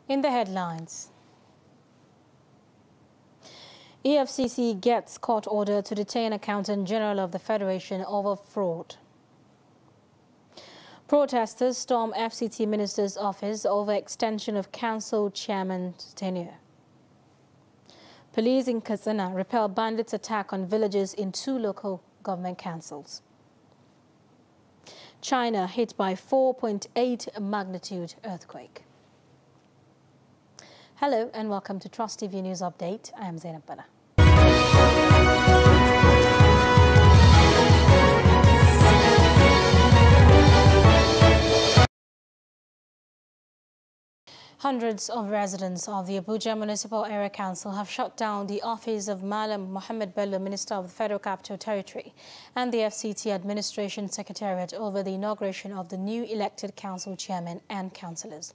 In the headlines, EFCC gets court order to detain Accountant General of the Federation over fraud. Protesters storm FCT Minister's office over extension of council chairman's tenure. Police in Katsina repel bandits' attack on villages in 2 local government councils. China hit by 4.8 magnitude earthquake. Hello and welcome to Trust TV News Update. I am Zainab Bana. Hundreds of residents of the Abuja Municipal Area Council have shut down the office of Malam Mohammed Bello, Minister of the Federal Capital Territory, and the FCT Administration Secretariat over the inauguration of the new elected council chairman and councillors.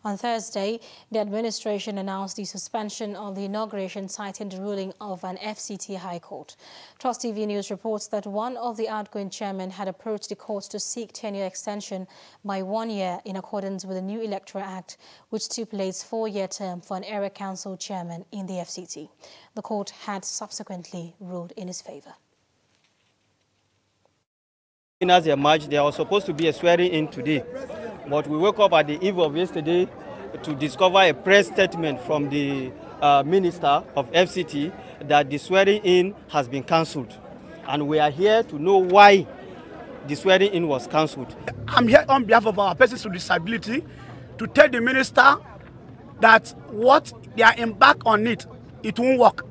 On Thursday, the administration announced the suspension of the inauguration, citing the ruling of an FCT High Court. Trust TV News reports that one of the outgoing chairmen had approached the court to seek tenure extension by 1 year in accordance with the new Electoral Act, which stipulates 4-year term for an area council chairman in the FCT. The court had subsequently ruled in his favor. As a match, there was supposed to be a swearing-in today, but we woke up at the eve of yesterday to discover a press statement from the Minister of FCT that the swearing-in has been cancelled, and we are here to know why the swearing-in was cancelled. I'm here on behalf of our persons with disability to tell the minister that what they are embarked on it won't work.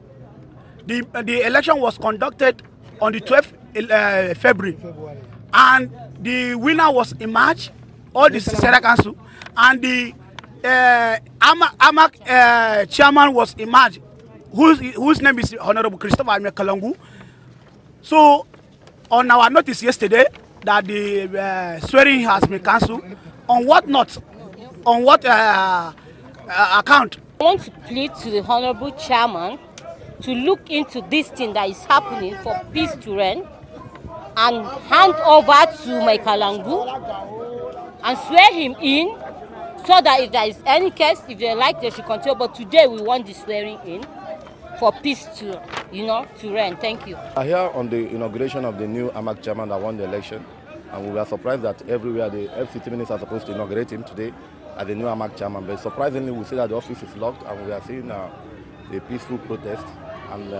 The election was conducted on the 12th February, and the winner was emerged, all the Sierra Council, and the AMAC chairman was emerged, whose name is Honorable Christopher Kalangu. So, on our notice yesterday that the swearing has been cancelled, on what not? On what account? I want to plead to the Honorable Chairman to look into this thing that is happening for peace to reign and hand over to my Kalangu and swear him in, so that if there is any case, if they like, they should continue. But today we want the swearing in for peace to, to reign. Thank you. We are here on the inauguration of the new AMAC chairman that won the election, and we were surprised that everywhere the FCT ministers are supposed to inaugurate him today as the new AMAC chairman. But surprisingly, we see that the office is locked, and we are seeing a peaceful protest, and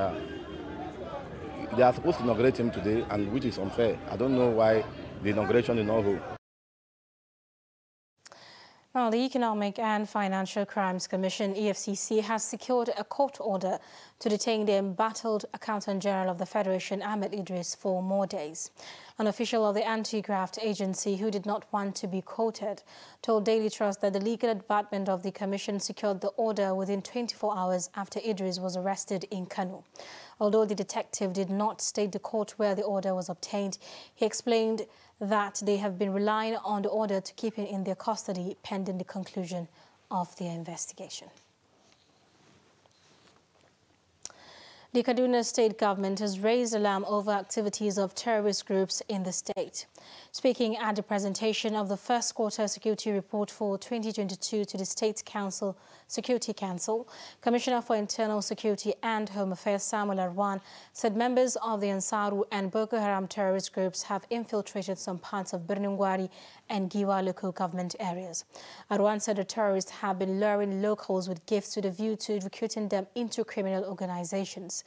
they are supposed to inaugurate him today, and which is unfair. I don't know why the inauguration is not hold. Now, the Economic and Financial Crimes Commission, EFCC, has secured a court order to detain the embattled Accountant General of the Federation, Ahmed Idris, for more days. An official of the anti-graft agency who did not want to be quoted told Daily Trust that the legal department of the commission secured the order within 24 hours after Idris was arrested in Kano. Although the detective did not state the court where the order was obtained, he explained that they have been relying on the order to keep him in their custody pending the conclusion of their investigation. The Kaduna State government has raised alarm over activities of terrorist groups in the state. Speaking at the presentation of the first quarter security report for 2022 to the State Council Security Council, Commissioner for Internal Security and Home Affairs Samuel Arwan said members of the Ansaru and Boko Haram terrorist groups have infiltrated some parts of Birnin Gwari and Giwa local government areas. Arwan said the terrorists have been luring locals with gifts with a view to recruiting them into criminal organizations.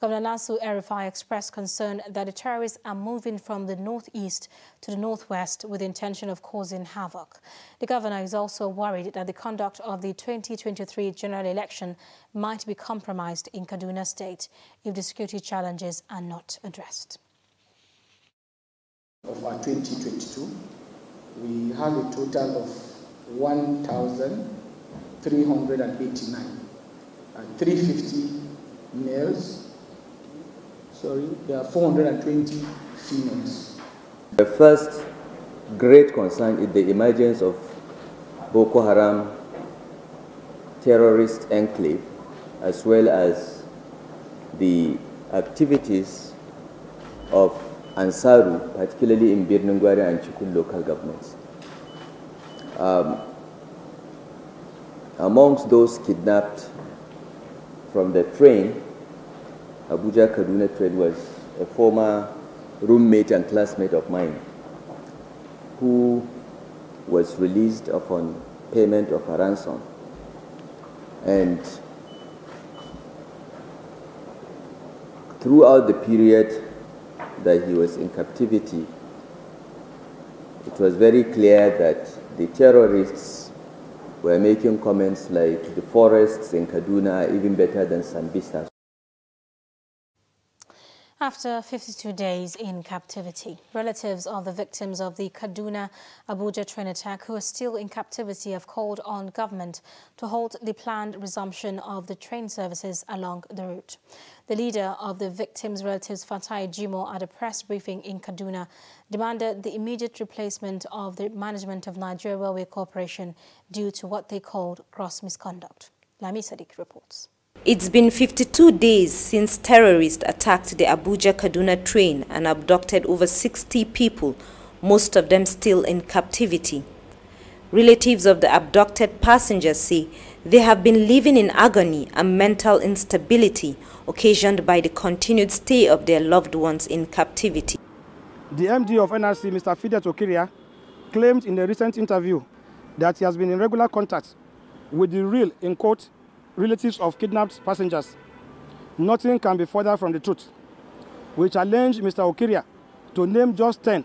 Governor Nasu El-Rufai expressed concern that the terrorists are moving from the northeast to the northwest with the intention of causing havoc. The governor is also worried that the conduct of the 2023 general election might be compromised in Kaduna State if the security challenges are not addressed. Of our 2022, we have a total of 1,389, 350 males. There are 420 females. The first great concern is the emergence of Boko Haram terrorist enclave, as well as the activities of Ansaru, particularly in Birnin Gwari and Chukun local governments. Amongst those kidnapped from the train, Abuja-Kaduna train, was a former roommate and classmate of mine who was released upon payment of a ransom. And throughout the period that he was in captivity, it was very clear that the terrorists were making comments like the forests in Kaduna are even better than Sambisa. After 52 days in captivity, relatives of the victims of the Kaduna-Abuja train attack who are still in captivity have called on government to halt the planned resumption of the train services along the route. The leader of the victims' relatives, Fatai Jimo, at a press briefing in Kaduna, demanded the immediate replacement of the management of Nigeria Railway Corporation due to what they called gross misconduct. Lami Sadiq reports. It's been 52 days since terrorists attacked the Abuja-Kaduna train and abducted over 60 people, most of them still in captivity. Relatives of the abducted passengers say they have been living in agony and mental instability occasioned by the continued stay of their loved ones in captivity. The MD of NRC, Mr. Fidet Okiria, claimed in a recent interview that he has been in regular contact with the real, in quote, relatives of kidnapped passengers. Nothing can be further from the truth. We challenge Mr. Okiria to name just 10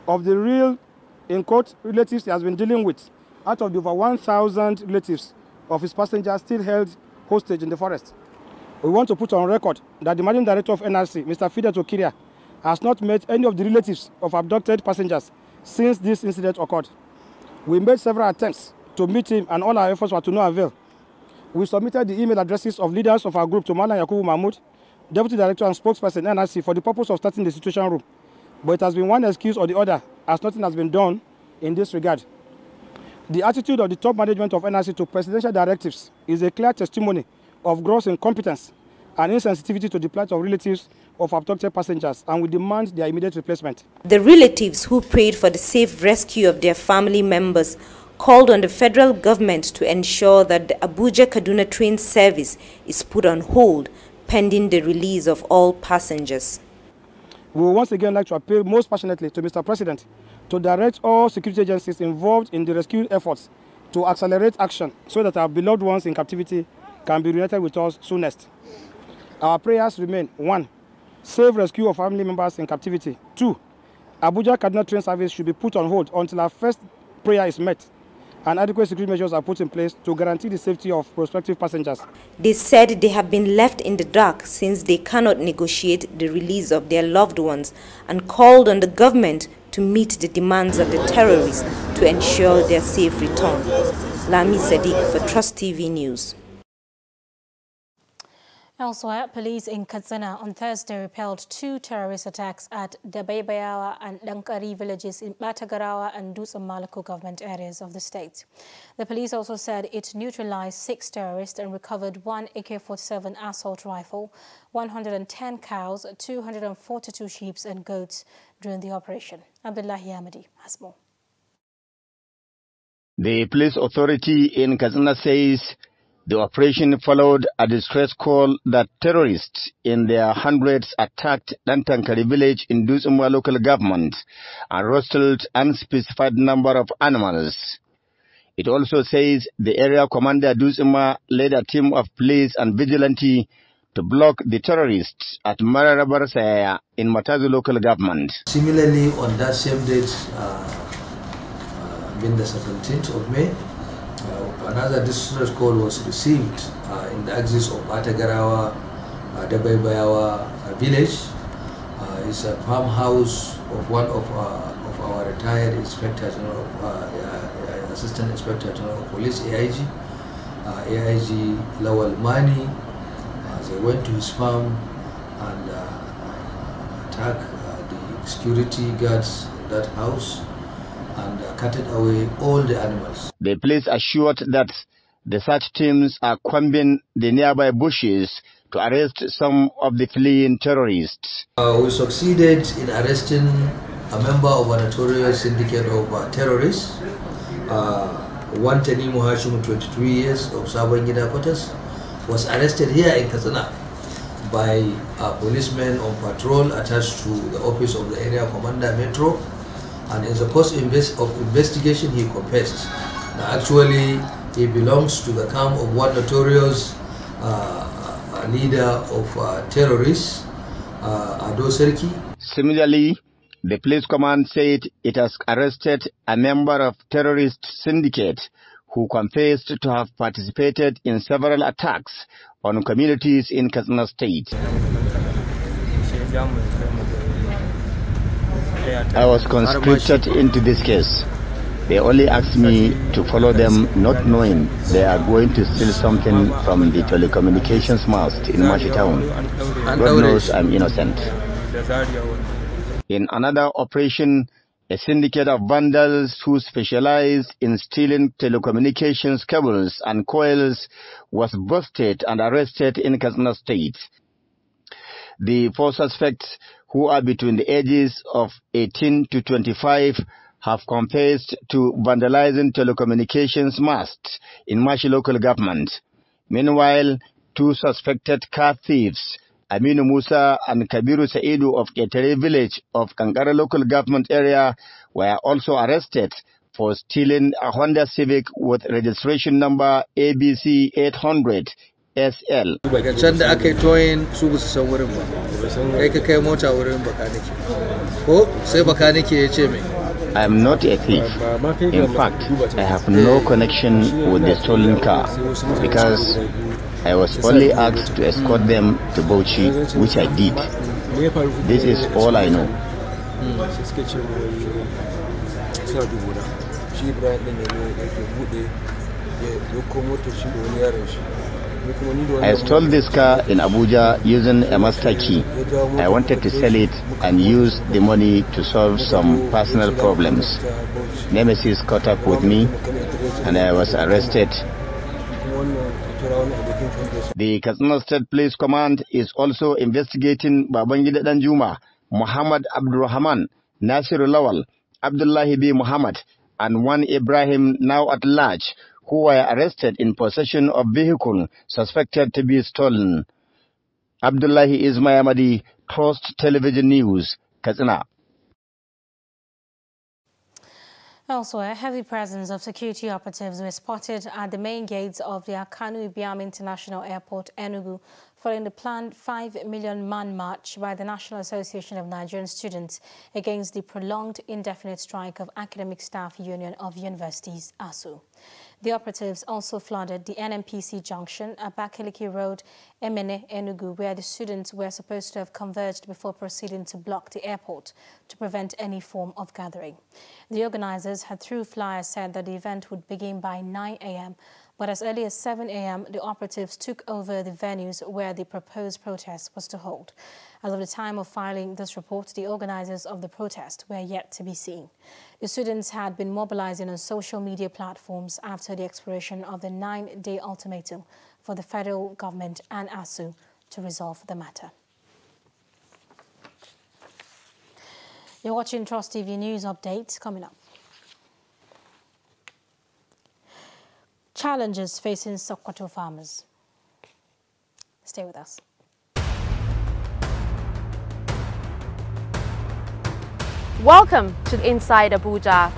of the real, in quote, relatives he has been dealing with out of the over 1,000 relatives of his passengers still held hostage in the forest. We want to put on record that the Managing Director of NRC, Mr. Fidet Okiria, has not met any of the relatives of abducted passengers since this incident occurred. We made several attempts to meet him and all our efforts were to no avail. We submitted the email addresses of leaders of our group to Malam Yakubu Mahmoud, Deputy Director and Spokesperson NRC, for the purpose of starting the situation room. But it has been one excuse or the other, as nothing has been done in this regard. The attitude of the top management of NRC to presidential directives is a clear testimony of gross incompetence and insensitivity to the plight of relatives of abducted passengers, and we demand their immediate replacement. The relatives who prayed for the safe rescue of their family members called on the federal government to ensure that the Abuja-Kaduna train service is put on hold pending the release of all passengers. We would once again like to appeal most passionately to Mr. President to direct all security agencies involved in the rescue efforts to accelerate action so that our beloved ones in captivity can be reunited with us soonest. Our prayers remain: 1. Safe rescue of family members in captivity. 2. Abuja-Kaduna train service should be put on hold until our first prayer is met and adequate security measures are put in place to guarantee the safety of prospective passengers. They said they have been left in the dark since they cannot negotiate the release of their loved ones and called on the government to meet the demands of the terrorists to ensure their safe return. Lami Sadiq for Trust TV News. Elsewhere, police in Katsina on Thursday repelled 2 terrorist attacks at Dabaibayawa and Dankari villages in Batagarawa and Dutsen-Malako government areas of the state. The police also said it neutralized 6 terrorists and recovered 1 AK-47 assault rifle, 110 cows, 242 sheep and goats during the operation. Abdullahi Ahmadi has more. The police authority in Katsina says the operation followed a distress call that terrorists in their hundreds attacked Dantankari village in Dutsenwa local government and rustled unspecified number of animals. It also says the area commander Dutsenwa led a team of police and vigilante to block the terrorists at Mararabarsaya in Matazu local government. Similarly, on that same date, being the 17th of May, another distress call was received in the axis of Batagarawa, Dabaibayawa village. It's a farmhouse of one of our retired Inspector General, Assistant Inspector General of Police, AIG Lawal Mani. They went to his farm and attacked the security guards in that house and cutted away all the animals. The police assured that the search teams are combing the nearby bushes to arrest some of the fleeing terrorists. We succeeded in arresting a member of a notorious syndicate of terrorists. One Tanimu Hashim, 23 years, of Sabangida Quarters, was arrested here in Katsina by a policeman on patrol attached to the office of the area commander Metro, and in the course of investigation he confessed. Now actually he belongs to the camp of one notorious leader of terrorists, Ado Serki. Similarly, the police command said it has arrested a member of terrorist syndicate who confessed to have participated in several attacks on communities in Katsina State. I was conscripted into this case. They only asked me to follow them, not knowing they are going to steal something from the telecommunications mast in Mashi town. God knows I'm innocent. In another operation, a syndicate of vandals who specialized in stealing telecommunications cables and coils was busted and arrested in Katsina State. The 4 suspects, who are between the ages of 18 to 25, have confessed to vandalizing telecommunications masts in Mashi local government. Meanwhile, 2 suspected car thieves, Aminu Musa and Kabiru Saidu of Ketere village of Kankara local government area, were also arrested for stealing a Honda Civic with registration number ABC 800 SL. I am not a thief. In fact, I have no connection with the stolen car because I was only asked to escort them to Bauchi, which I did. This is all I know. I stole this car in Abuja using a master key. I wanted to sell it and use the money to solve some personal problems. Nemesis caught up with me and I was arrested. The Katsina State Police Command is also investigating Babangida Danjuma, Muhammad Abdurrahman, Nasir Lawal, Abdullahi B. Muhammad, and one Ibrahim, now at large, who were arrested in possession of vehicle suspected to be stolen. Abdullahi Ismayamadi, Trust Television News, Katsina. Elsewhere, a heavy presence of security operatives were spotted at the main gates of the Akanu Ibiam International Airport, Enugu, following the planned 5 million man march by the National Association of Nigerian Students against the prolonged indefinite strike of Academic Staff Union of Universities, ASU. The operatives also flooded the NMPC junction at Abakaliki Road, Emene, Enugu, where the students were supposed to have converged before proceeding to block the airport to prevent any form of gathering. The organizers had, through flyers, said that the event would begin by 9 a.m., but as early as 7 a.m., the operatives took over the venues where the proposed protest was to hold. As of the time of filing this report, the organizers of the protest were yet to be seen. The students had been mobilizing on social media platforms after the expiration of the 9-day ultimatum for the federal government and ASU to resolve the matter. You're watching Trust TV News Update. Coming up. Challenges facing Sokoto farmers. Stay with us. Welcome to Inside Abuja.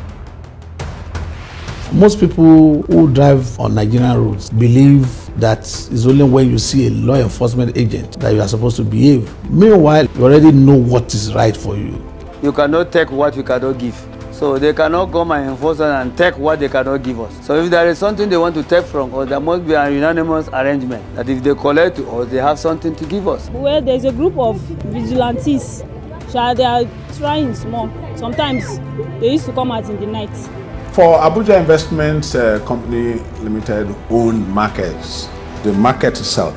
Most people who drive on Nigerian roads believe that it's only when you see a law enforcement agent that you are supposed to behave. Meanwhile, you already know what is right for you. You cannot take what you cannot give. So they cannot come and enforce us and take what they cannot give us. So if there is something they want to take from us, there must be a unanimous arrangement that if they collect to us, they have something to give us. Well, there's a group of vigilantes. They are trying small. Sometimes they used to come out in the night. For Abuja Investments Company Limited own markets, the market itself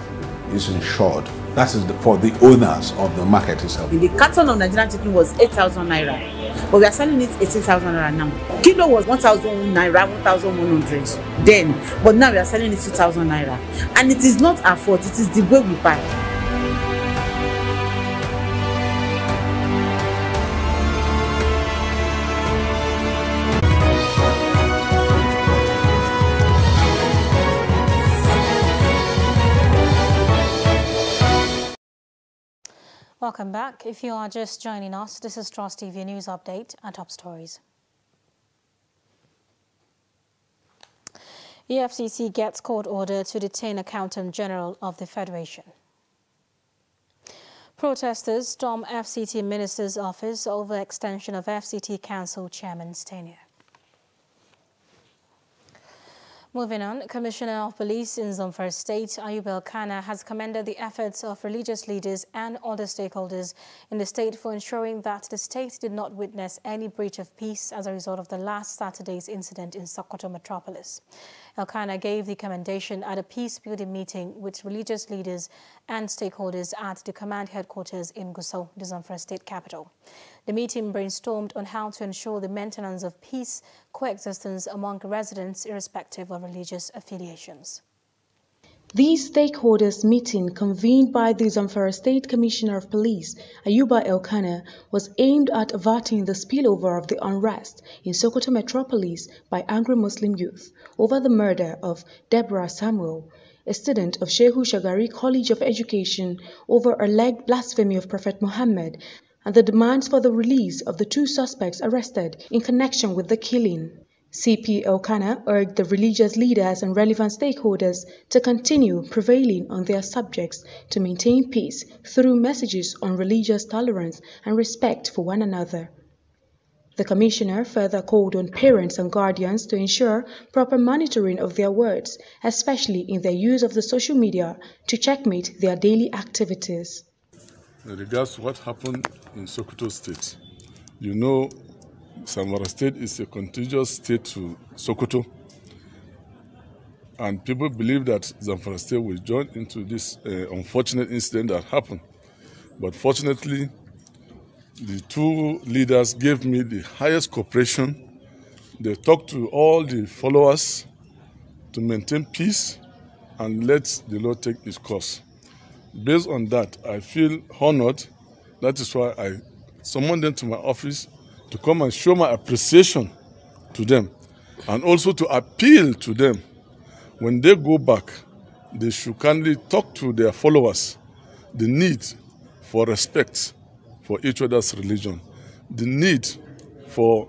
is insured. That is for the owners of the market itself. The carton of Nigerian chicken was 8,000 naira. But we are selling it 18,000 naira now. Kilo was 1,000 naira, 1,100 then. But now we are selling it 2,000 naira. And it is not our fault, it is the way we buy. Welcome back. If you are just joining us, this is Trust TV News Update and Top Stories. EFCC gets court order to detain Accountant General of the Federation. Protesters storm FCT Minister's office over extension of FCT Council Chairman's tenure. Moving on, Commissioner of Police in Zamfara State, Ayub El-Kana, has commended the efforts of religious leaders and other stakeholders in the state for ensuring that the state did not witness any breach of peace as a result of the last Saturday's incident in Sokoto metropolis. El-Kana gave the commendation at a peace-building meeting with religious leaders and stakeholders at the command headquarters in Gusau, the Zamfara State capital. The meeting brainstormed on how to ensure the maintenance of peace coexistence among residents irrespective of religious affiliations. The stakeholders meeting, convened by the Zamfara State Commissioner of Police, Ayuba El-Kana, was aimed at averting the spillover of the unrest in Sokoto metropolis by angry Muslim youth over the murder of Deborah Samuel, a student of Shehu Shagari College of Education, over alleged blasphemy of Prophet Muhammad, and the demands for the release of the two suspects arrested in connection with the killing. CP El-Kana urged the religious leaders and relevant stakeholders to continue prevailing on their subjects to maintain peace through messages on religious tolerance and respect for one another. The Commissioner further called on parents and guardians to ensure proper monitoring of their words, especially in their use of the social media, to checkmate their daily activities. In regards to what happened in Sokoto State, you know, Zamfara State is a contiguous state to Sokoto, and people believe that Zamfara State will join into this unfortunate incident that happened. But fortunately, the two leaders gave me the highest cooperation. They talked to all the followers to maintain peace and let the law take its course. Based on that, I feel honored. That is why I summoned them to my office to come and show my appreciation to them, and also to appeal to them. When they go back, they should kindly talk to their followers the need for respect for each other's religion, the need for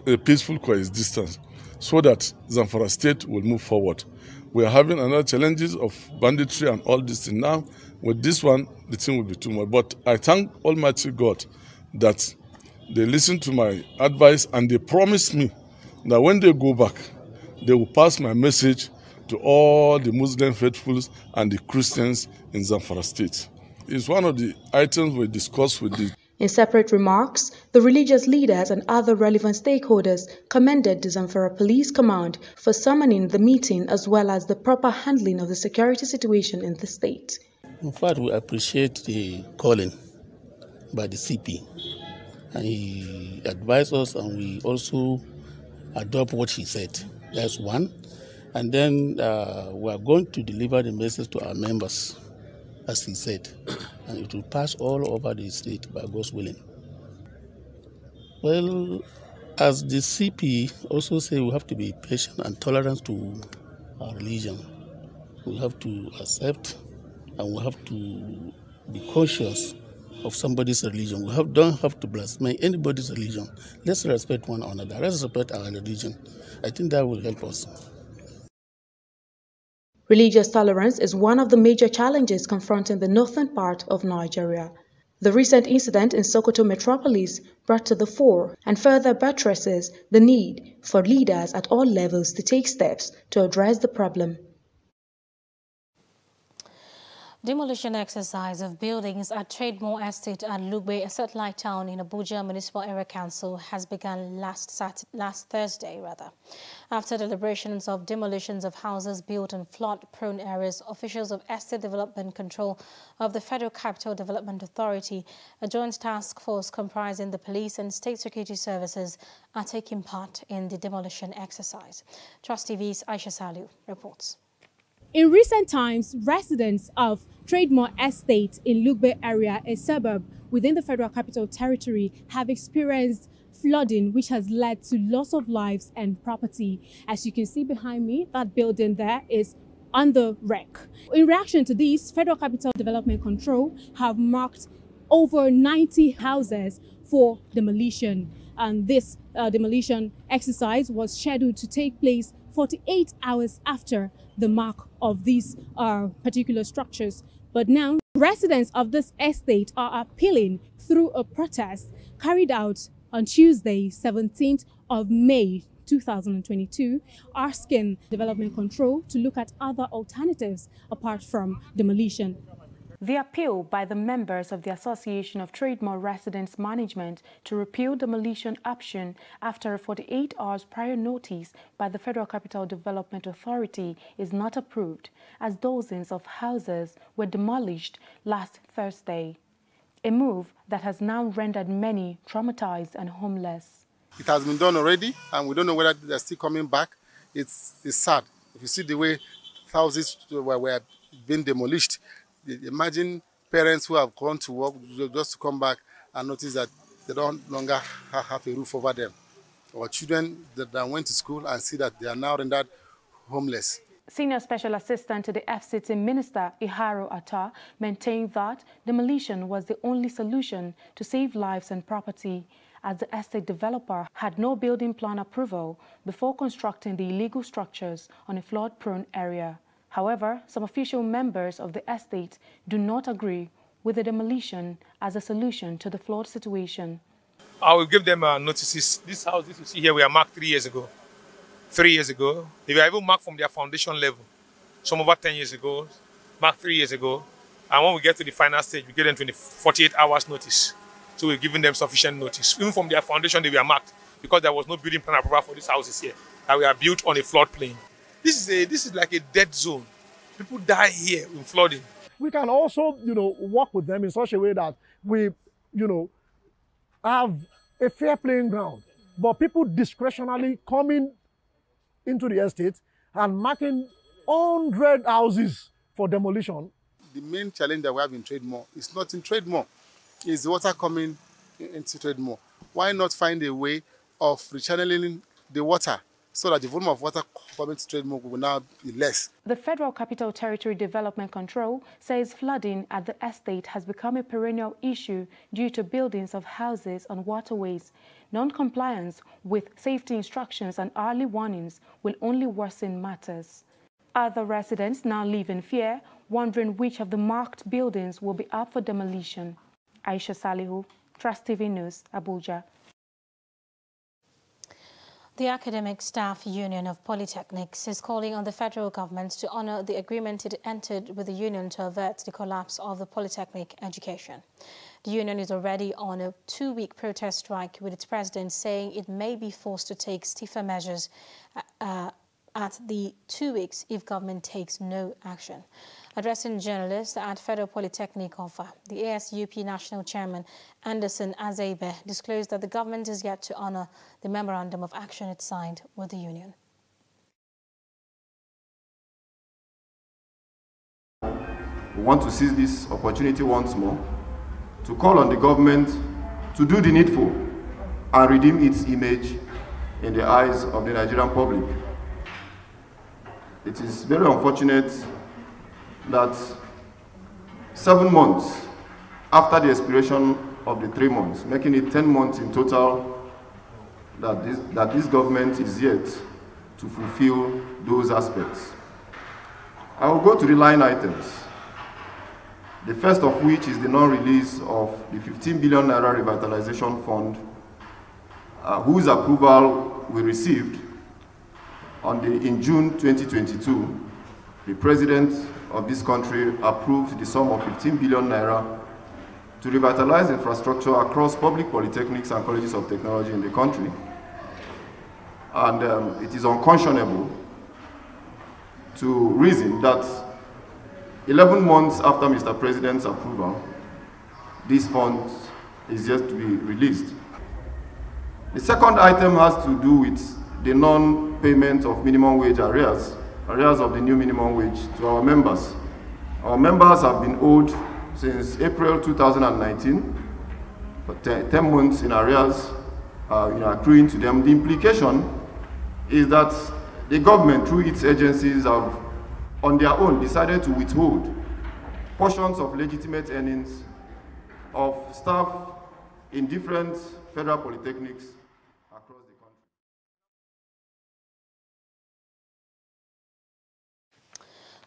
a peaceful coexistence, so that Zamfara State will move forward. We are having another challenges of banditry and all this thing now. With this one, the thing will be too much. But I thank Almighty God that they listened to my advice and they promised me that when they go back, they will pass my message to all the Muslim faithfuls and the Christians in Zamfara State. It's one of the items we discussed with the... In separate remarks, the religious leaders and other relevant stakeholders commended the Zamfara Police Command for summoning the meeting as well as the proper handling of the security situation in the state. In fact, we appreciate the calling by the CP. And he advised us, and we also adopt what he said. That's one. And then we are going to deliver the message to our members, as he said. And it will pass all over the state by God's willing. Well, as the CP also say, we have to be patient and tolerant to our religion. We have to accept, and we have to be cautious of somebody's religion. We don't have to blaspheme anybody's religion. Let's respect one another. Let's respect our religion. I think that will help us. Religious tolerance is one of the major challenges confronting the northern part of Nigeria. The recent incident in Sokoto metropolis brought to the fore and further buttresses the need for leaders at all levels to take steps to address the problem. Demolition exercise of buildings at Trademore Estate at Lugbe, a satellite town in Abuja Municipal Area Council, has begun last Thursday. After deliberations of demolitions of houses built in flood-prone areas, officials of Estate Development Control of the Federal Capital Development Authority, a joint task force comprising the police and state security services, are taking part in the demolition exercise. Trust TV's Aisha Salu reports. In recent times, residents of Trademore Estate in Lugbe area, a suburb within the Federal Capital Territory, have experienced flooding, which has led to loss of lives and property. As you can see behind me, that building there is on the wreck. In reaction to this, Federal Capital Development Control have marked over 90 houses for demolition. And this demolition exercise was scheduled to take place 48 hours after the mark of these particular structures. But now, residents of this estate are appealing through a protest carried out on Tuesday, 17th of May 2022, asking Development Control to look at other alternatives apart from demolition. The appeal by the members of the Association of Trademore Residents Management to repeal demolition option after a 48 hours prior notice by the Federal Capital Development Authority is not approved, as dozens of houses were demolished last Thursday, a move that has now rendered many traumatized and homeless. It has been done already, and we don't know whether they're still coming back. It's sad. If you see the way houses were being demolished, imagine parents who have gone to work just to come back and notice that they don't longer have a roof over them. Or children that went to school and see that they are now rendered homeless. Senior Special Assistant to the FCT Minister, Iharo Atta, maintained that demolition was the only solution to save lives and property, as the estate developer had no building plan approval before constructing the illegal structures on a flood-prone area. However, some official members of the estate do not agree with the demolition as a solution to the flood situation. I will give them notices. This house, this you see here, we are marked 3 years ago. 3 years ago. They were even marked from their foundation level. Some over 10 years ago, marked 3 years ago. And when we get to the final stage, we give them 48 hours notice. So we're giving them sufficient notice. Even from their foundation, they were marked because there was no building plan approval for these houses here. That we are built on a floodplain. This is like a dead zone. People die here in flooding. We can also, work with them in such a way that we, have a fair playing ground. But people discretionarily coming into the estate and marking 100 houses for demolition. The main challenge that we have in Trademore is not in Trademore. It's the water coming into Trademore. Why not find a way of rechanneling the water so that the volume of water coming to Trademore will now be less? The Federal Capital Territory Development Control says flooding at the estate has become a perennial issue due to buildings of houses on waterways. Non-compliance with safety instructions and early warnings will only worsen matters. Other residents now live in fear, wondering which of the marked buildings will be up for demolition. Aisha Salihu, Trust TV News, Abuja. The Academic Staff Union of Polytechnics is calling on the federal government to honor the agreement it entered with the union to avert the collapse of the polytechnic education. The union is already on a 2-week protest strike, with its president saying it may be forced to take stiffer measures at the 2 weeks if government takes no action. Addressing journalists at Federal Polytechnic Offa, the ASUP National Chairman Anderson Azebe disclosed that the government is yet to honor the memorandum of action it signed with the union. We want to seize this opportunity once more to call on the government to do the needful and redeem its image in the eyes of the Nigerian public. It is very unfortunate that 7 months after the expiration of the 3 months, making it 10 months in total, that this government is yet to fulfill those aspects. I will go to the line items. The first of which is the non-release of the 15 billion naira revitalization fund, whose approval we received in June 2022. The President of this country approved the sum of 15 billion naira to revitalize infrastructure across public polytechnics and colleges of technology in the country. And it is unconscionable to reason that 11 months after Mr. President's approval, this fund is yet to be released. The second item has to do with the non-payment of minimum wage arrears of the new minimum wage to our members. Our members have been owed since April 2019, for 10 months in arrears, accruing to them. The implication is that the government, through its agencies, have on their own decided to withhold portions of legitimate earnings of staff in different federal polytechnics across the country.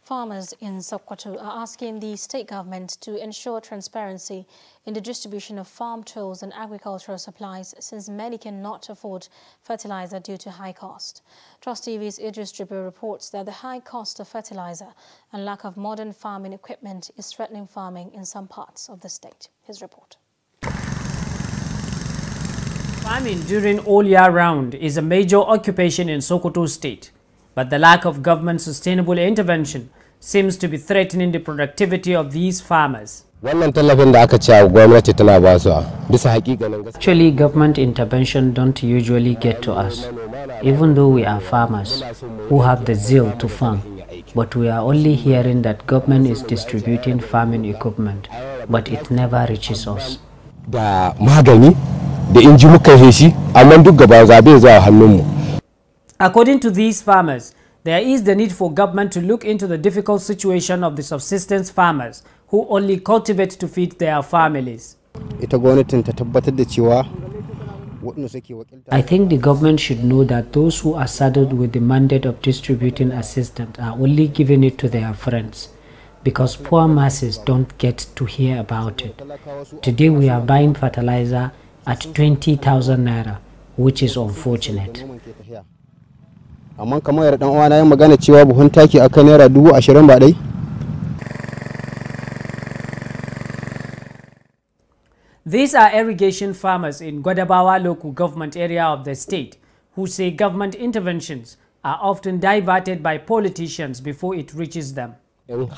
Farmers in Sokoto are asking the state government to ensure transparency in the distribution of farm tools and agricultural supplies, since many cannot afford fertilizer due to high cost. Trust TV's Idris Jibril reports that the high cost of fertilizer and lack of modern farming equipment is threatening farming in some parts of the state. His report. Farming during all year round is a major occupation in Sokoto State, but the lack of government sustainable intervention seems to be threatening the productivity of these farmers. Actually, government intervention don't usually get to us, even though we are farmers who have the zeal to farm. But we are only hearing that government is distributing farming equipment, but it never reaches us. According to these farmers, there is the need for government to look into the difficult situation of the subsistence farmers who only cultivate to feed their families. I think the government should know that those who are saddled with the mandate of distributing assistance are only giving it to their friends, because poor masses don't get to hear about it. Today we are buying fertilizer at 20,000 naira, which is unfortunate. These are irrigation farmers in Gwadabawa local government area of the state who say government interventions are often diverted by politicians before it reaches them. The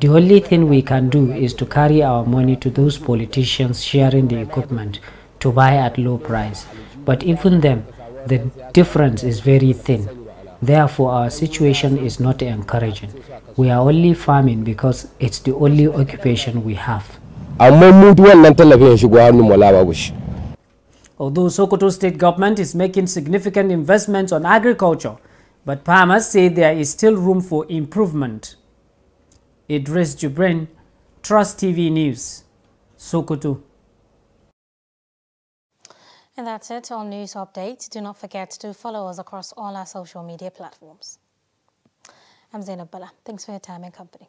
only thing we can do is to carry our money to those politicians sharing the equipment to buy at low price. But even then, the difference is very thin. Therefore, our situation is not encouraging. We are only farming because it's the only occupation we have. Although Sokoto state government is making significant investments on agriculture, but farmers say there is still room for improvement. Idris Jibril, Trust TV News, Sokoto. And that's it on News Update. Do not forget to follow us across all our social media platforms. I'm Zainab Bala. Thanks for your time and company.